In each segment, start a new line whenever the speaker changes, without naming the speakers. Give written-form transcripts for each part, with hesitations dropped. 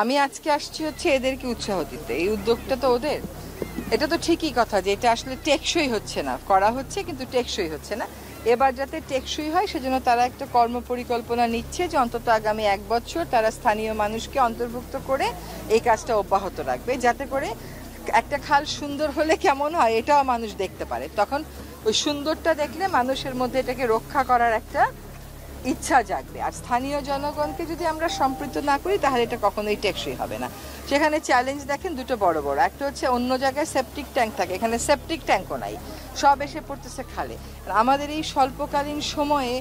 আমি আজকে আসছি হচ্ছে এদেরকে উৎসাহ দিতে। এই উদ্যোগটা তো ওদের, এটা তো ঠিকই কথা যে এটা আসলে টেকসই হচ্ছে না, করা হচ্ছে কিন্তু টেকসই হচ্ছে না। এবার যাতে টেকসই হয় সেজন্য তারা একটা কর্ম পরিকল্পনা নিচ্ছে যে অন্তত আগামী 1 বছর তারা স্থানীয় মানুষকে অন্তর্ভুক্ত করে এই কাজটা অব্যাহত রাখবে, যাতে করে একটা খাল সুন্দর হলে কেমন হয় এটাও মানুষ দেখতে পারে। তখন ওই সুন্দরটা দেখলে মানুষের মধ্যে এটাকে রক্ষা করার একটা ইচ্ছা জাগবে। আর স্থানীয় জনগণকে যদি আমরা সম্পৃক্ত না করি তাহলে এটা কখনোই টেকসই হবে না। সেখানে চ্যালেঞ্জ দেখেন দুটো বড় বড়, একটা হচ্ছে অন্য জায়গায় সেপটিক ট্যাঙ্ক থাকে, এখানে সেপটিক ট্যাঙ্কও নাই, সব এসে পড়তেছে খালে। আমাদের এই স্বল্পকালীন সময়ে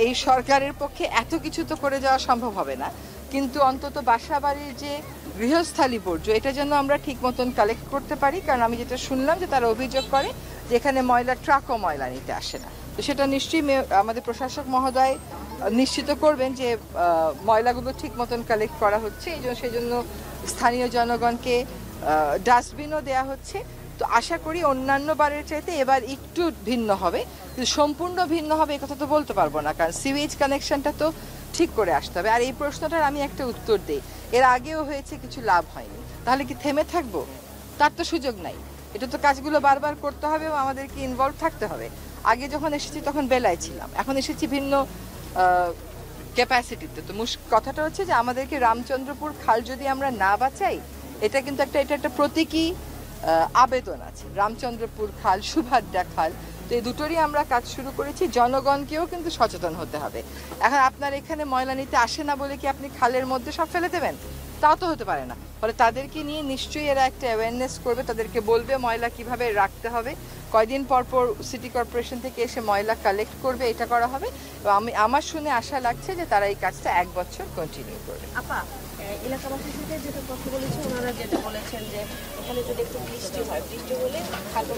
এই সরকারের পক্ষে এত কিছু তো করে যাওয়া সম্ভব হবে না, কিন্তু অন্তত বাসাবাড়ির যে গৃহস্থালী বর্জ্য এটা যেন আমরা ঠিক মতন কালেক্ট করতে পারি। কারণ আমি যেটা শুনলাম যে তারা অভিযোগ করে যে এখানে ময়লা ট্রাকও ময়লা নিতে আসে না। তো সেটা নিশ্চয়ই আমাদের প্রশাসক মহোদয় নিশ্চিত করবেন যে ময়লাগুলো ঠিক মতন কালেক্ট করা হচ্ছে। সেই জন্য স্থানীয় জনগণকে ডাস্টবিনও দেয়া হচ্ছে। তো আশা করি অন্যান্য বারের চাইতে এবার একটু ভিন্ন হবে, কিন্তু সম্পূর্ণ ভিন্ন হবে এ কথা তো বলতে পারবো না, কারণ সিওয়েজ কানেকশনটা তো ঠিক করে আসতে হবে। আর এই প্রশ্নটার আমি একটা উত্তর দিই, এর আগেও হয়েছে, কিছু লাভ হয়নি, তাহলে কি থেমে থাকবো? তার তো সুযোগ নাই। এটা তো কাজগুলো বারবার করতে হবে এবং আমাদেরকে ইনভলভ থাকতে হবে। আগে যখন এসেছি তখন বেলায় ছিলাম, এখন এসেছি ভিন্ন ক্যাপাসিটিতে। তো কথাটা হচ্ছে যে আমাদেরকে রামচন্দ্রপুর খাল যদি আমরা না বাঁচাই, এটা কিন্তু এটা একটা প্রতীকী আবেদন আছে। রামচন্দ্রপুর খাল, সুভাদ্রা খাল, তো এই দুটোরই আমরা কাজ শুরু করেছি। জনগণকেও কিন্তু সচেতন হতে হবে। এখন আপনার এখানে ময়লা নিতে আসে না বলে কি আপনি খালের মধ্যে সব ফেলে দেবেন? তাও তো হতে পারে না। ফলে তাদেরকে নিয়ে নিশ্চয়ই এরা একটা অ্যাওয়ারনেস করবে, তাদেরকে বলবে ময়লা কিভাবে রাখতে হবে, কয়দিন পর পর সিটি কর্পোরেশন থেকে এসে ময়লা কালেক্ট করবে, এটা করা হবে। এবং আমার শুনে আশা লাগছে যে তারা এই কাজটা 1 বছর কন্টিনিউ করবে।
আপা, এলাকাবাসীর সাথে যেটা কথা বলেছে, ওনারা যেটা বলেছেন যে এখানে যদি একটু বৃষ্টি হয়, বৃষ্টি হলে খালটা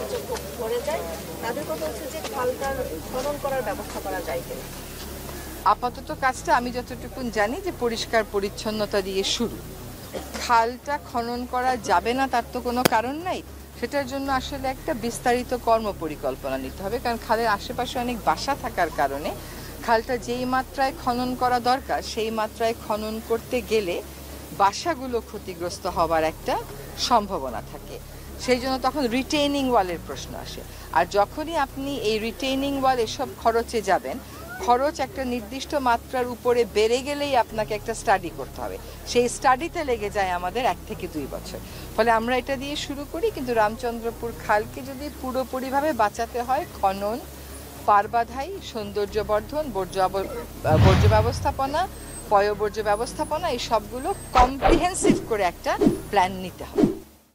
ভরে যায়, তাদের কথা হচ্ছে যে খালটার খনন করার ব্যবস্থা করা যায় কিনা।
আপাতত কাজটা আমি যতটুকু জানি যে পরিষ্কার পরিচ্ছন্নতা দিয়ে শুরু। খালটা খনন করা যাবে না তার তো কোনো কারণ নাই। সেটার জন্য আসলে একটা বিস্তারিত কর্ম পরিকল্পনা নিতে হবে, কারণ খালের আশেপাশে অনেক বাসা থাকার কারণে খালটা যেই মাত্রায় খনন করা দরকার সেই মাত্রায় খনন করতে গেলে বাসাগুলো ক্ষতিগ্রস্ত হওয়ার একটা সম্ভাবনা থাকে। সেই জন্য তখন রিটেইনিং ওয়ালের প্রশ্ন আসে। আর যখনই আপনি এই রিটেইনিং ওয়াল এসব খরচে যাবেন, খরচ একটা নির্দিষ্ট মাত্রার উপরে বেড়ে গেলেই আপনাকে একটা স্টাডি করতে হবে। সেই স্টাডিতে লেগে যায় আমাদের 1 থেকে 2 বছর। ফলে আমরা এটা দিয়ে শুরু করি, কিন্তু রামচন্দ্রপুর খালকে যদি পুরোপুরিভাবে বাঁচাতে হয়, খনন, পারবাধাই, সৌন্দর্যবর্ধন, বর্জ্য ব্যবস্থাপনা, পয়ঃবর্জ্য ব্যবস্থাপনা, এই সবগুলো কম্প্রিহেন্সিভ করে একটা প্ল্যান নিতে হবে।